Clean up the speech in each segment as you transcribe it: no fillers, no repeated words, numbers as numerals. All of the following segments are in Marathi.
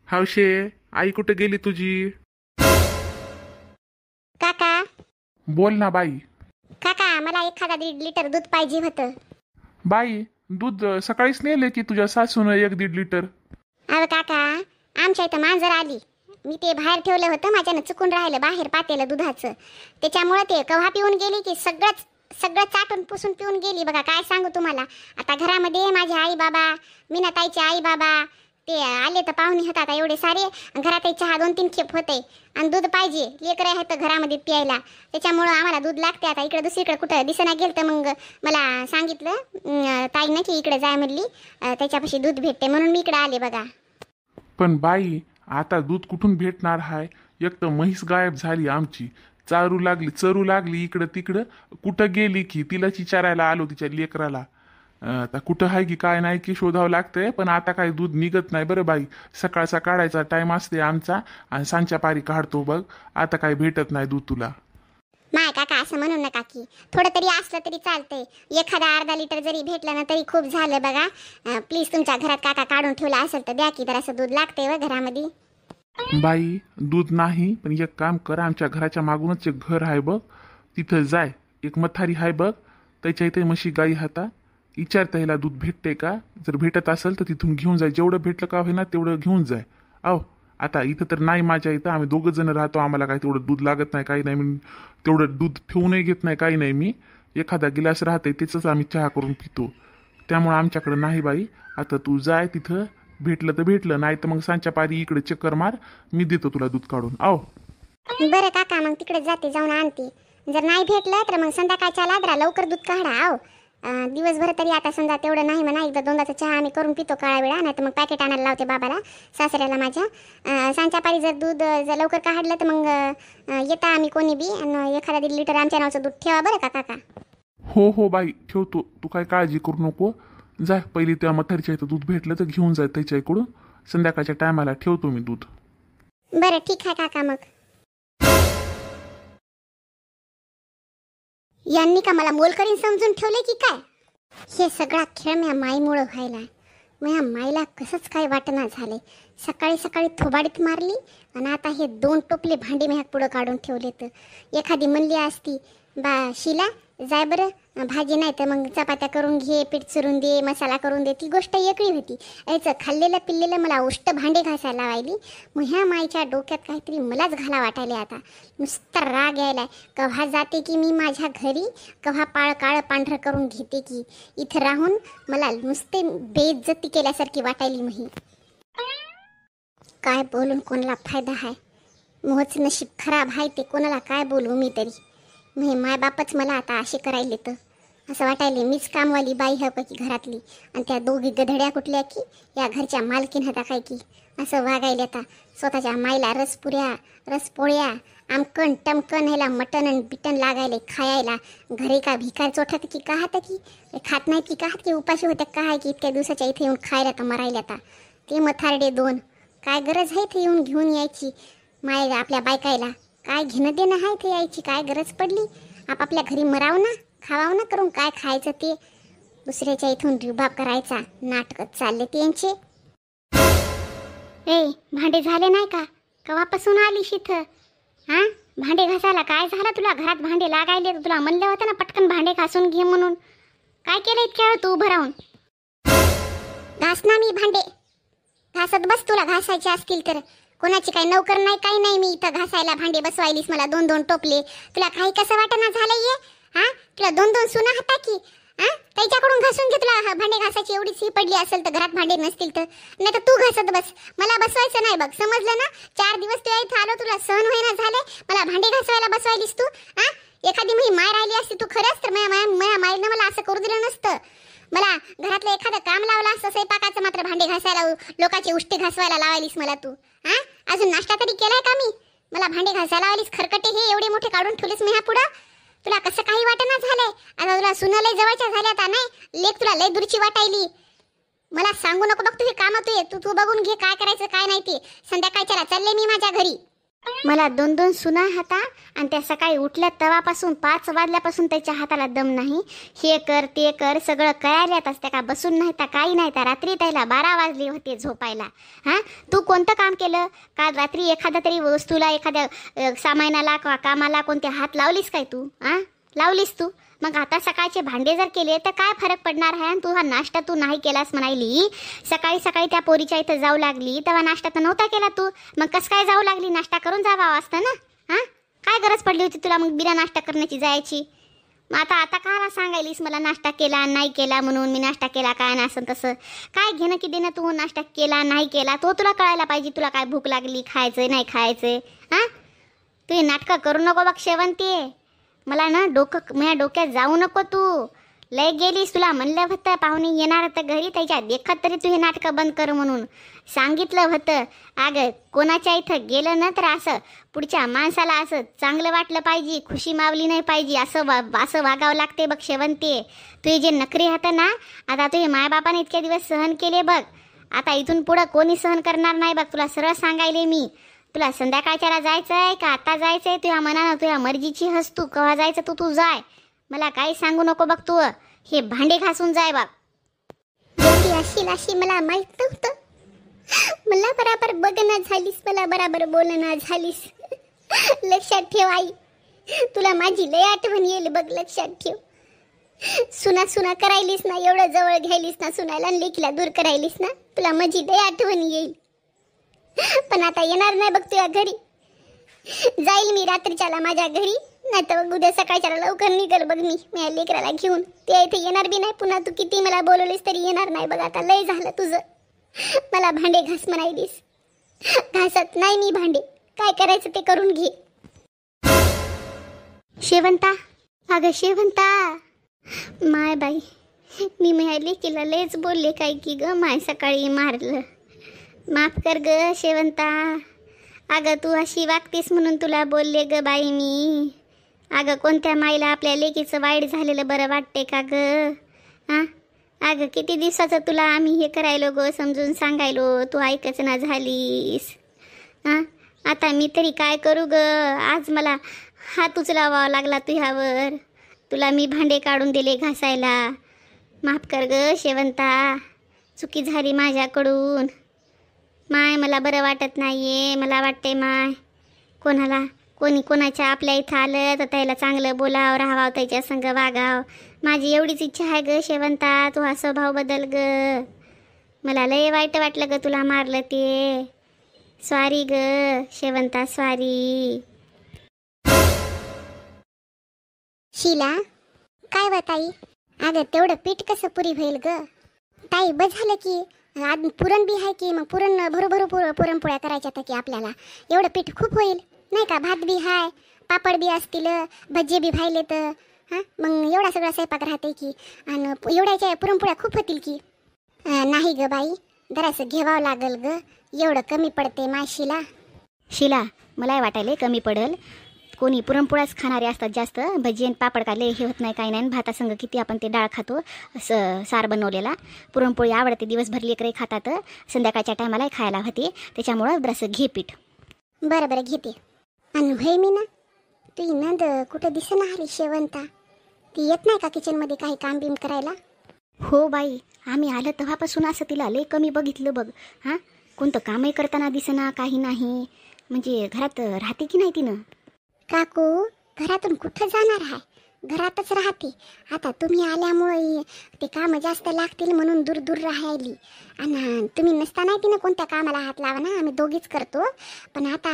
हौशे, आई कुठे गेली तुझी? काका बोल ना बाई. काका मला एखादा 1.5 लिटर दूध पाहिजे होतं. बाई, दूध सकाळीच नेले की तुझ्या सासून 1-1.5 लिटर. अहो काका, आमच्या इथं मांजर आली. मी ते बाहेर ठेवलं होतं, माझ्यानं चुकून राहिलं बाहेर पातेलं दुधाचं. त्याच्यामुळे ते कव्हा पिऊन गेली की सगळं चाटून पुसून पिऊन गेली. बघा काय सांगू तुम्हाला. आता घरामध्ये माझे आई बाबा, मीनाताईचे आई बाबा ते आले तर पाहुणे होता आता एवढे सारे. घरात चहा 2-3 खेप होते आणि दूध पाहिजे. लेकरं आहेत घरामध्ये प्यायला, त्याच्यामुळं आम्हाला दूध लागते. आता इकडे दुसरीकडे कुठं दिसेना गेलं तर मग मला सांगितलं ताईनं की इकडे जाय म्हणली, त्याच्यापाशी दूध भेटते म्हणून मी इकडे आले बघा. पण बाई, आता दूध कुठून भेटणार हाय? एक तर म्हैस गायब झाली आमची, चरू लागली इकडं तिकडं. कुठं गेली की तिला विचारायला आलो तिच्या लेकराला. आता कुठं आहे की काय नाही की शोधावं लागतंय. पण आता काय दूध निघत नाही बरं बाई. सकाळचा काढायचा टाइम असते आमचा आणि सांच्या पारी काढतो बघ. आता काय भेटत नाही दूध तुला. माय काका असं म्हणून नका की, थोडं तरी असलं तरी चालतंय. एखादा अर्धा लिटर जरी भेटलं ना तरी खूप झालं बघा. प्लीज तुमच्या घरात काका काढून ठेवलं असेल तर द्या की, तर असं दूध लागतंय व घरामध्ये. बाई, दूध नाही पण एक काम कर, आमच्या घराच्या मागूनच एक घर आहे बघ, तिथं जाय. एक मथारी आहे बघ, त्याच्या इथे म्हशी गाई हाता. विचारता याला दूध भेटते का? जर भेटत असेल तर तिथून घेऊन जाय. जेवढं भेटलं का होईना तेवढं घेऊन जाय. अहो, आता इथं तर नाही, माझ्या इथं आम्ही 2 जण राहतो, आम्हाला काय तेवढं दूध लागत नाही काही नाही. मी तेवढं दूध ठेवूनही घेत नाही काही नाही. मी एखादा गिलास राहते त्याचंच आम्ही चहा करून पितो. त्यामुळे आमच्याकडं नाही बाई. आता तू जाय तिथं, भेटलं तर भेटलं, नाही तर मग सांच्या पारी इकडे चक्कर मार, मी देतो तुला दूध काढून. आहो बरं काका, मग तिकडे जाते, जाऊन आणते. जर नाही भेटलं तर मग संध्याकाळच्या लादरा लवकर दूध काढा. आहो दिवसभर तरी आता समजा तेवढं नाही म्हणा, एकदा 2दाचा चहा आम्ही करून पितो काळा वेळा, नाही तर मग पॅकेट आणायला लावते बाबाला सासऱ्याला माझ्या. सांच्या पारी जर दूध जर लवकर काढलं तर मग येता आम्ही कोणी बी, आणि एखादा 1.5 लिटर आमच्या नावचं दूध ठेवा बरं का काका. हो हो बाई, ठेवतो. तू काय काळजी करू नको. जाय पहिली त्या मथारीच्या इथं दूध भेटलं तर घेऊन जाय त्याच्या इकडून. संध्याकाळच्या टायमाला ठेवतो मी दूध. बरं ठीक आहे काका. मग यांनी का मला मोलकरीन समजून ठेवले की काय? हे सगळा खेळ म्या माईमुळं व्हायला. म्या माईला कसंच काय वाटना झाले. सकाळी सकाळी थोबाडीत मारली आणि आता हे 2 टोपले भांडे म्या पुढं काढून ठेवले. तर एखादी म्हणली असती बा शिला जाय बरं भाजी नाही तर मग चपात्या करून घे, पीठ चुरून दे, मसाला करून दे, ती गोष्ट वेगळी होती. याचं खाल्लेलं पिल्लेलं मला उष्ट भांडे घासायला लावायली. मग ह्या माईच्या डोक्यात काहीतरी मलाच घाला वाटायले. आता नुसता राग यायलाय. कव्हा जाते की मी माझ्या घरी, कव्हा काळं पांढरं करून घेते की इथं राहून मला नुसते बेइज्जती केल्यासारखी वाटायली. मही काय बोलून कोणाला फायदा आहे? मोहच नशीब खराब आहे ते, कोणाला काय बोलू मी तरी. मी मायबापच मला आता असे करायले तर असं वाटायले मीच कामवाली बाई है पैकी घरातली, आणि त्या 2 गधड्या कुठल्या की या घरच्या मालकीन होता काय की असं वागायले. आता स्वतःच्या माईला रसपोळ्या आमकण टमकन ह्याला मटन आणि बिटन लागायले खायला. घरी का भिकार चोठत की का हात की खात नाहीत की का हात की उपाशी होत्या का की इतक्या दिवसाच्या इथे येऊन खायला का मरायला. आता ते मथारडे 2 काय गरज आहे इथे येऊन घेऊन यायची? माय आपल्या बायकायला काय घेणं देणं आहे इथे यायची? काय गरज पडली? आपापल्या घरी मराव ना, खावाव ना करून, काय खायचं ते. दुसऱ्याच्या इथून रिबाब करायचा. नाटकच चालले त्यांचे. ए भांडे झाले नाही का? कवापासून आलीस इथं? हा भांडे घासायला काय झालं तुला? घरात भांडे लागायले तर तुला म्हणलं होतं ना पटकन भांडे घासून घे म्हणून. काय केलं इतक्या वेळ तू उभं राहून? घास ना मी भांडे, घासत बस. तुला घासायचे असतील तर कोणाची काही नोकर नाही काही नाही. मी इथं घासायला भांडे बसवायलीस मला 2-2 टोपले. तुला काही कसं वाटना झालं ये? हा तुला 2-2 सुना हाता की? हा त्याच्याकडून घासून घे. तुला भांडे घासायची एवढीच ही पडली असेल तर, घरात भांडे नसतील तर, नाही तर तू घासत बस. मला बसवायचं नाही बघ, समजलं ना? 4 दिवस तू इथं आलो, तुला सहन होईना झाले, मला भांडे घासवायला बसवायलीस तू. हा एखादी मी माय राहिली असती तू खरंच तर माझ्या माईनं मला असं करू दिलं नसतं. मला घरातलं एखादं काम लावलं असतं स्वयंपाकाचं, मात्र भांडे घासायला लोकांचे उष्टे घासवायला लावायलीस मला तू. हा अजून नाश्ता तरी केलाय का मी? मला भांडे घासायला लावायलीस. खरकटे हे एवढे मोठे काढून ठेवलेस मी ह्या पुढं. तुला कसं काही वाटना झालंय? आता तुला सुना लय जवळच्या झाल्या. आता नाही लेक तुला लय दूरची वाटायली. मला सांगू नको बघ, तुझे काम तू बघून घे काय करायचं काय नाही ते. संध्याकाळच्याला चालले मी माझ्या घरी. मला 2-2 सुना हाता आणि त्या सकाळी उठल्या तवापासून 5 वाजल्यापासून त्याच्या हाताला दम नाही. हे कर ते कर सगळं करायला असते का, बसून नाही तर काही नाही. तर रात्री त्याला 12 वाजले होते झोपायला. हां, तू कोणतं काम केलं काल रात्री? एखाद्या तरी वस्तूला, एखाद्या सामानाला कामाला कोणते हात लावलीस काय तू? हां, लावलीस तू? मग आता सकाळचे भांडे जर केले तर काय फरक पडणार आहे? आणि तू हा नाश्ता तू नाही केलास म्हणायली. सकाळी सकाळी त्या पोरीच्या इथं जाऊ लागली तेव्हा नाश्ता तर नव्हता केला तू. मग कसं काय जाऊ लागली? नाश्ता करून जावा असतं ना. हां, काय गरज पडली होती तुला मग बिना नाश्ता करण्याची जायची? मग आता काय सांगायलीस मला नाश्ता केला नाही केला म्हणून? मी नाश्ता केला काय ना असं तसं काय घेणं की देणं? तू नाश्ता केला नाही केला तो तुला कळायला पाहिजे. तुला काय भूक लागली, खायचं नाही खायचं? हां, तू हे नाटकं करू नको बघ शेवंती. मला ना माझ्या डोक्यात जाऊ नको तू. लय गेलीस. तुला म्हणलं होतं पाहुणे येणार होतं घरी, त्याच्या देखत तरी तू हे नाटकं बंद कर म्हणून सांगितलं होतं. अगं कोणाच्या इथं गेलं ना तर असं पुढच्या माणसाला असं चांगलं वाटलं पाहिजे, खुशी मावली नाही पाहिजे, असं वागावं लागते बघ शेवंती. तुझे जे नखरे होतं ना, आता तुझे मायबापाने इतके दिवस सहन केले बघ, आता इथून पुढं कोणी सहन करणार नाही बघ. तुला सरळ सांगायले मी. तुला संध्याकाळच्याला जायचं आहे का आता जायचं आहे? तुझ्या मनानं तुझ्या मर्जीची हस. तू केव्हा जायचं तू जाय. मला काही सांगू नको बघ. तू हे भांडे घासून जाय बघ. अशी मला माहित नव्हतं. मला बराबर बघणं झालीस, मला बराबर बोलणं झालीस. लक्षात ठेव आई, तुला माझी लय आठवण येईल बघ. लक्षात ठेव. सुना करायलीस ना, एवढं जवळ घ्यायलीस ना सुनाला, लेकीला दूर करायलीस ना, तुला माझी लय आठवण येईल. पण आता येणार नाही बघ तुझ्या घरी. जाईल मी रात्रीच्याला माझ्या घरी, नाही तर बघ उद्या सकाळच्याला लवकर निघल बघ मी माझ्या लेकराला घेऊन. ते इथे येणार बी नाही पुन्हा. तू किती मला बोलवलीस तरी येणार नाही बघ. आता लय झालं तुझं. मला भांडे घास म्हणायलीस, घासत नाही मी भांडे. काय करायचं ते करून घे. शेवंता, अगं शेवंता, माय बाई मी माझ्या लेकीला लयच बोलले काय की ग माय सकाळी मारलं. माफ कर ग शेवंता. अगं तू अशी वागतीस म्हणून तुला बोलले ग बाई मी. अगं कोणत्या माईला आपल्या लेकीचं वाईट झालेलं बरं वाटते का ग? हां, अगं किती दिवसाचं तुला आम्ही हे करायलो गो, समजून सांगायलो, तू ऐकच ना झालीस. हां, आता मी तरी काय करू ग? आज मला हात उचलावा लागला तुझ्यावर. तुला मी भांडे काढून दिले घासायला. माफ कर ग शेवंता, चुकी झाली माझ्याकडून. माय मला बरं वाटत नाहीये. मला वाटते माय कोणी कोणाच्या आपल्या इथं आलं तर त्याला चांगलं बोलावं, राहावं, त्याच्या संग वागावं. माझी एवढीच इच्छा आहे ग शेवंता. तू हा स्वभाव बदल ग. मला लय वाईट वाटलं ग तुला मारलं ते. सॉरी ग शेवंता, सॉरी. शीला, काय व ताई? अगं तेवढं पीठ कसं पुरी होईल ग ताई? बस झालं की पुरण बी आहे की, मग पुरण भरू पुरणपोळ्या करायच्या तर की आपल्याला. एवढं पीठ खूप होईल नाही का? भात बी हाय, पापड बी असतील, भज्जे बी भायले तर. हां, मग एवढा सगळा स्वयंपाक राहते की, आणि एवढ्याच्या पुरणपोळ्या खूप होतील की. नाही ग बाई, जरासं घेवावं लागल ग. एवढं कमी पडते माशीला. शिला, मलाही वाटायले कमी पडल. कोणी पुरणपोळ्याच खाणारे असतात जास्त. भजी आणि पापड का लय हे होत नाही काही नाही. भातासंग किती आपण ते डाळ खातो, सार बनवलेला. पुरणपोळी आवडते, दिवसभर लेकरही खातात, संध्याकाळच्या टायमालाही खायला होते. त्याच्यामुळं जरासं घे पीठ. बरं घेते. आणि होय मी ना, तुझी नंद कुठं दिसेना आली शेवंता. ती येत नाही का किचनमध्ये काही काम बिम करायला? हो बाई, आम्ही आलं तेव्हापासून असं तिला लय कमी बघितलं बघ. हां, कोणतं कामही करताना दिसेना, काही नाही. म्हणजे घरात राहते की नाही तिनं? काकू घरातून कुठं जाणार आहे, घरातच राहते. आता तुम्ही आल्यामुळे ते कामं जास्त लागतील म्हणून दूर राहायली. आणि तुम्ही नसताना तिनं कोणत्या कामाला हात लावा ना, आम्ही दोघीच करतो. पण आता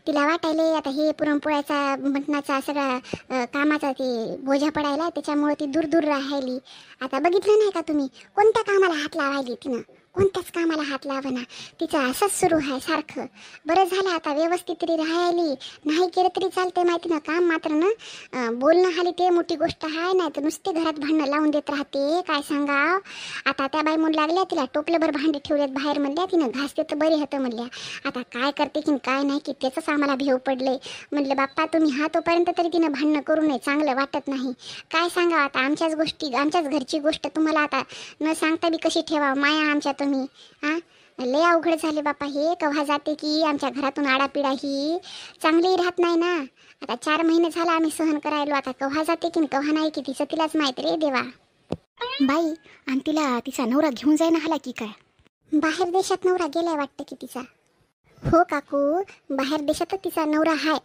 तिला वाटायले आता हे पुरणपोळ्याचा मटणाचा सगळा कामाचा ते बोजा पडायला, त्याच्यामुळे ती दूर राहायली. आता बघितलं नाही का तुम्ही कोणत्या कामाला हात लावायली तिनं? कोणत्याच कामाला हात लावना. तिचं असंच सुरू आहे सारखं. बरं झालं आता व्यवस्थित तरी राहायली. नाही केलं तरी चालते माहिती ना काम, मात्र ना बोलणं हाली ते मोठी गोष्ट आहे. नाही तर नुसते घरात भांडणं लावून देत राहते. काय सांगा आता त्या बाई म्हणू लागल्या तिला टोपलंभर भांडे ठेवलेत बाहेर म्हणल्या, तिनं घासते तर बरे होतं म्हणल्या. आता काय करते की काय नाही की त्याचंच आम्हाला भेव पडलंय. म्हणलं बाप्पा तुम्ही हा तोपर्यंत तरी तिनं भांडणं करू नये, चांगलं वाटत नाही. काय सांगा आता आमच्याच गोष्टी, आमच्याच घरची गोष्ट तुम्हाला आता न सांगता बी कशी ठेवा माया आमच्या तुम्ही. हां, लय अवघड झाले बापा हे. केव्हा जाते की आमच्या घरातून आडापिडा ही चांगली राहत नाही ना. आता 4 महिने झाला आम्ही सहन करायलो. आता केव्हा जाते की केव्हा नाही की तिचं तिलाच माहीत रे देवा. बाई, आणि तिला तिचा नवरा घेऊन जाय ना हाला की काय? बाहेर देशात नवरा गेलाय वाटतं की तिचा. हो काकू, बाहेर देशातच तिचा नवरा आहे.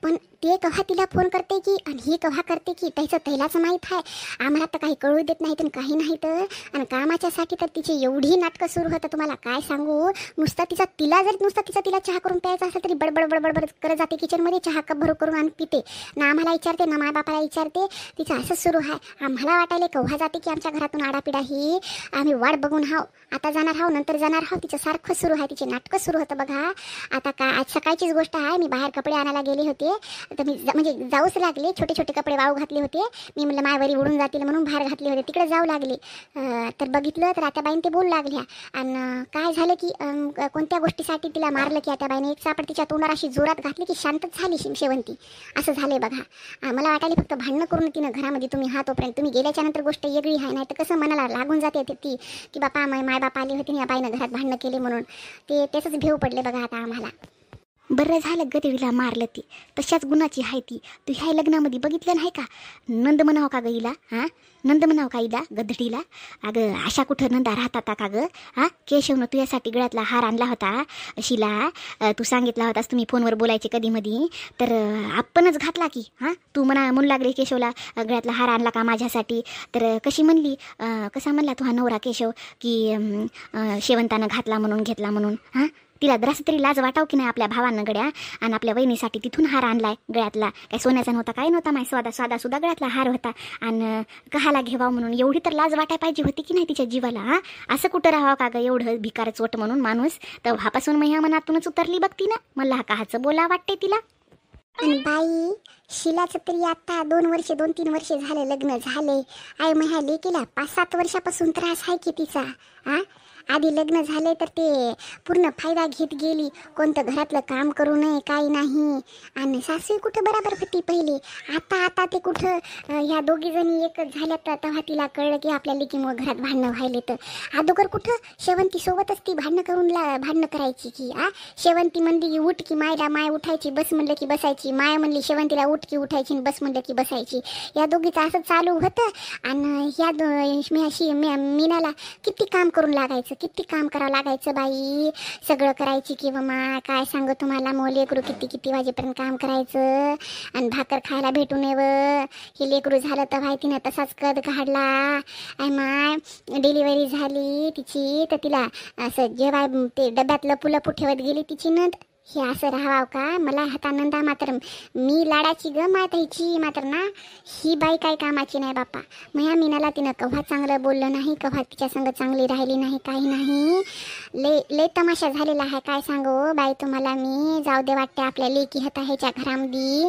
पण ते केव्हा तिला फोन करते की आणि ही केव्हा करते की त्याचं त्यालाच माहीत आहे. आम्हाला तर काही कळू देत नाहीत आणि काही नाही तर. आणि कामाच्यासाठी तर तिची एवढी नाटकं सुरू होतं तुम्हाला काय सांगू. नुसता तिला चहा करून प्यायचा असेल तरी बडबड बडबड करत जाते किचनमध्ये. चहा कप भरू करून आणि पिते ना. आम्हाला विचारते ना माय बापाला विचारते. तिचं असंच सुरू आहे. आम्हाला वाटायला केव्हा जाते की आमच्या घरातून आडापिडा ही. आम्ही वाट बघून हाव. आता जाणार हाव, नंतर जाणार हाव. तिचं सारखं सुरू आहे. तिचे नाटकं सुरू होतं बघा. आता का आज सकाळचीच गोष्ट आहे. मी बाहेर कपडे आणायला गेले होते तर मी म्हणजे जाऊच लागले. छोटे छोटे कपडे वाळू घातले होते मी. म्हटलं मायवरी उडून जातील म्हणून बाहेर घातले होते. तिकडे जाऊ लागले तर बघितलं तर आत्याबाईन ते बोलू लागल्या. आणि काय झालं की कोणत्या गोष्टीसाठी तिला मारलं की आत्याबाईने एक चापड तिच्या तोंडावर अशी जोरात घातली की शांतच झाली शेवंती. असं झालंय बघा. मला वाटायला फक्त भांडणं करून तिनं घरामध्ये तुम्ही हा तोपर्यंत तुम्ही गेल्याच्या नंतर गोष्ट वेगळी आहे. नाही तर कसं मनाला लागून जाते ती की बापा माय बाप आली होती या बाईनं घरात भांडणं केली म्हणून. ते त्याचंच भेव पडले बघा आता आम्हाला. बरं झालं गदेवीला मारलं ती. तशाच गुणाची आहे ती. तू ह्या लग्नामध्ये बघितलं नाही का? नंद म्हणावं का ग हिला? हां, नंद म्हणावं का हिला गधडीला? अगं अशा कुठं नंदा राहतात का गं? हां, केशवनं तुझ्यासाठी गळ्यातला हार आणला होता शिला. तू सांगितला होतास तुम्ही फोनवर बोलायचे कधी मधी तर आपणच घातला की. हां, तू म्हणू लागले केशवला गळ्यातला हार आणला का माझ्यासाठी? तर कशी म्हणली कसा म्हणला तुझा नवरा केशव की शेवंतानं घातला म्हणून घेतला म्हणून. हां, तिला जरासं तरी लाज वाटाव की नाही आपल्या भावांना गड्या. आणि आपल्या वहिनीसाठी तिथून हार आणलाय गळ्यातला. काय सोन्याचा नव्हता काय नव्हता माय साधा सुद्धा गळ्यातला हार होता. आणि कहाला घेवा म्हणून एवढी तर लाज वाटाय पाहिजे होती की नाही तिच्या जीवाला. हां, असं कुठं राहावं का गं एवढं भिकार चोट म्हणून माणूस. तर व्हापासून ह्या मनातूनच उतरली बघती ना. मला काहाचं बोला वाटते तिला. आणि बाई शिलाचं तरी आता 2-3 वर्ष झाले लग्न झाले. आई ह्या लेकीला 5-7 वर्षापासून त्रास आहे की तिचा. हां, आधी लग्न झाले तर ते पूर्ण फायदा घेत गेली. कोणतं घरातलं काम करू नये काही नाही. आणि सासू कुठं बराबर होती पहिले. आता ते कुठं ह्या दोघी जणी एकच झाल्या तर तेव्हा तिला कळलं की आपल्या लेकीमुळे घरात भांडणं व्हायले. तर अगोदर कुठं शेवंती सोबतच ती भांडणं करायची की. शेवंती म्हणली की उठ की मायला माय उठायची, बस म्हणलं की बसायची. माय म्हणली शेवंतीला उठ की उठायची, बस म्हणलं की बसायची. या दोघीचं असं चालू होतं. आणि ह्या मीनाला किती काम करून लागायचं, किती काम करावं लागायचं बाई. सगळं करायची किंवा मा काय सांगू तुम्हाला. लेकरू किती वाजेपर्यंत काम करायचं. आणि भाकर खायला भेटू नये व. हे लेकरू झालं तर माहिती ना तसाच कद काढला. आणि माय डिलिव्हरी झाली तिची तर तिला असं जेव्हा ते डब्यात लपू ठेवत गेली तिची नंद. हे असं राहावं का? मला हातानंदा मात्र मी लाडाची ग माताईची मात्र ना. ही बाई काही कामाची नाही बापा. ह्या मीनाला तिनं केव्हा चांगलं बोललं नाही, केव्हा तिच्या संग चांगली राहिली नाही, काही नाही. लय तमाशा झालेला आहे काय सांगू बाई तुम्हाला मी. जाऊ दे वाटते आपल्या लेकी होता ह्याच्या घरामध्ये.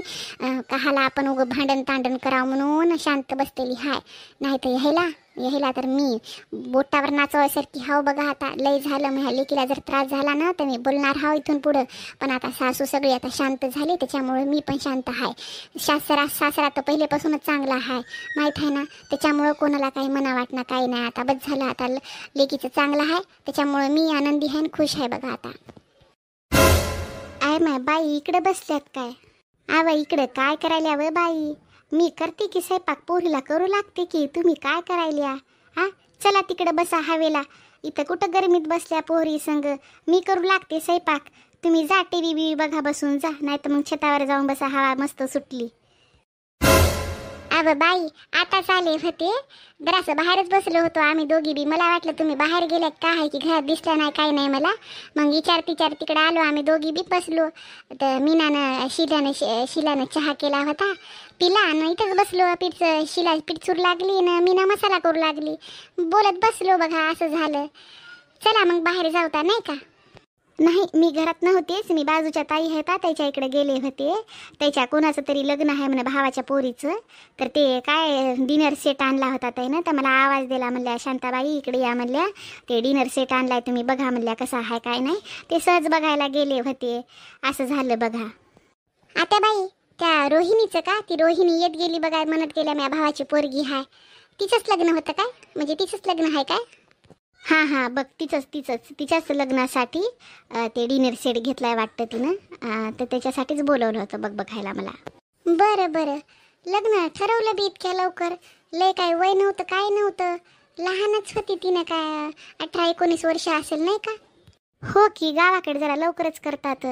कहाला आपण उगं भांडण तांडण करावं म्हणून शांत बसलेली हाय. नाही तर ह्याला तर मी बोटावर नाचवायसारखी हाव बघा. आता लय झालं. ह्या लेकीला जर त्रास झाला ना तर मी बोलणार हाव इथून पुढं. पण आता सासू सगळी आता शांत झाली त्याच्यामुळे मी पण शांत आहे. सासरा तर पहिलेपासूनच चांगला आहे माहीत आहे ना. त्याच्यामुळं कोणाला काही मना वाटणं काही नाही. आता बस झालं. आता लेकीचं चांगलं आहे त्याच्यामुळे मी आनंदी आहे आणि खुश आहे बघा आता. आय माय बाई इकडे बसल्यात काय? आवा इकडे काय करायला व बाई? मी करते की स्वयंपाक पोरीला करू लागते की. तुम्ही काय करायल्या? हां, चला तिकडे बसा हवेला. इथं कुठं गरमीत बसल्या पोरी संग. मी करू लागते स्वयंपाक. तुम्ही जा टीव्ही बघा बसून जा. नाही तर मग छतावर जाऊन बसा, हवा मस्त सुटली. अव बाई आता चाले होते जरासं बाहेरच बसलो होतो आम्ही दोघी बी. मला वाटलं तुम्ही बाहेर गेल्यात का आहे की घरात दिसला नाही काही नाही मला. मग विचार तिकडे आलो आम्ही दोघी बी बसलो. तर मीनानं शिलानं चहा केला होता पिला आणि इथंच बसलो. शिला पीठ चूर लागली ना मीना मसाला करू लागली. बोलत बसलो बघा असं झालं. चला मग बाहेर जाऊता नाही का? नाही मी घरात नव्हतेच. मी बाजूच्या ताई आहेत त्याच्या इकडे गेले होते. त्याच्या कोणाचं तरी लग्न आहे म्हणे भावाच्या पोरीचं. तर ते काय डिनर सेट आणला होता त्यानं. तर मला आवाज दिला म्हणल्या शांताबाई इकडे या म्हणल्या. ते डिनर सेट आणलाय तुम्ही बघा म्हणल्या कसा आहे काय नाही. ते सहज बघायला गेले होते. असं झालं बघा. आता बाई त्या रोहिणीचं का? ती रोहिणी येत गेली बघा म्हणत गेल्या माझ्या भावाची पोरगी आहे. तिचंच लग्न होतं काय? म्हणजे तिचंच लग्न आहे काय? हां बघ तिच्याच लग्नासाठी ते डिनर सेट घेतलाय वाटतं तिनं. तर त्याच्यासाठीच बोलवलं होतं बघ बघायला मला. बरं लग्न ठरवलं बी इतक्या लवकर? लय काय वय नव्हतं काय नव्हतं, लहानच होती तिनं, काय 18-19 वर्ष असेल नाही का? हो की, गावाकडे जरा लवकरच करतात.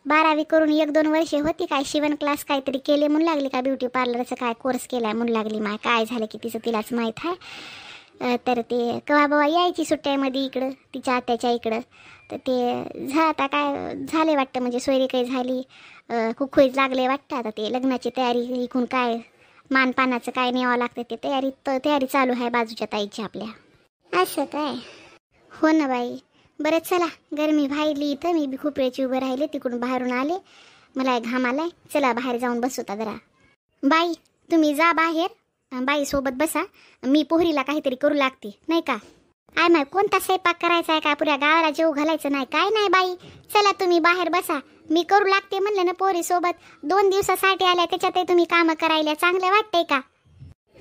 12वी करून 1-2 वर्षे होती, काय शिवण क्लास काहीतरी केले म्हणून लागली, का ब्युटी पार्लरचा काय कोर्स केलाय म्हणून लागली. माय काय झालं की तिचं तिलाच माहीत आहे. तर ते कवा बवा यायची सुट्ट्यामध्ये इकडं तिच्या आत्याच्या इकडं. तर ते आता काय झाले वाटतं, म्हणजे सोयरी काही झाली, खुखुईच लागले वाटतं. आता ते लग्नाची तयारी इकून काय मानपानाचं काय न्यावं लागतं ते तयारी चालू आहे बाजूच्या ताईची आपल्या. असं काय? हो ना बाई. बरं चला, गरमी व्हायली इथं, मी बी खूप वेळची उभं राहिले, तिकडून बाहेरून आले, मला घाम आलाय. चला बाहेर जाऊन बसू आता जरा. बाई तुम्ही जा बाहेर, बाई सोबत बसा, मी पोहरीला काहीतरी करू लागते नाही का? आय माय कोणता स्वयंपाक करायचा आहे का? पुऱ्या गावाला जेव घालायचं नाही काय नाही बाई. चला तुम्ही बाहेर बसा, मी करू लागते म्हणलं ना पोरी सोबत. 2 दिवसासाठी आल्या त्याच्यातही तुम्ही कामं करायला चांगलं वाटतंय का?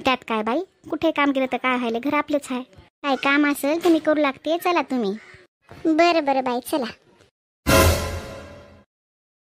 त्यात काय बाई, कुठे काम केलं तर काय व्हायलं, घर आपलंच आहे. काय काम असेल तुम्ही करू लागते, चला तुम्ही. बरं बाई चला.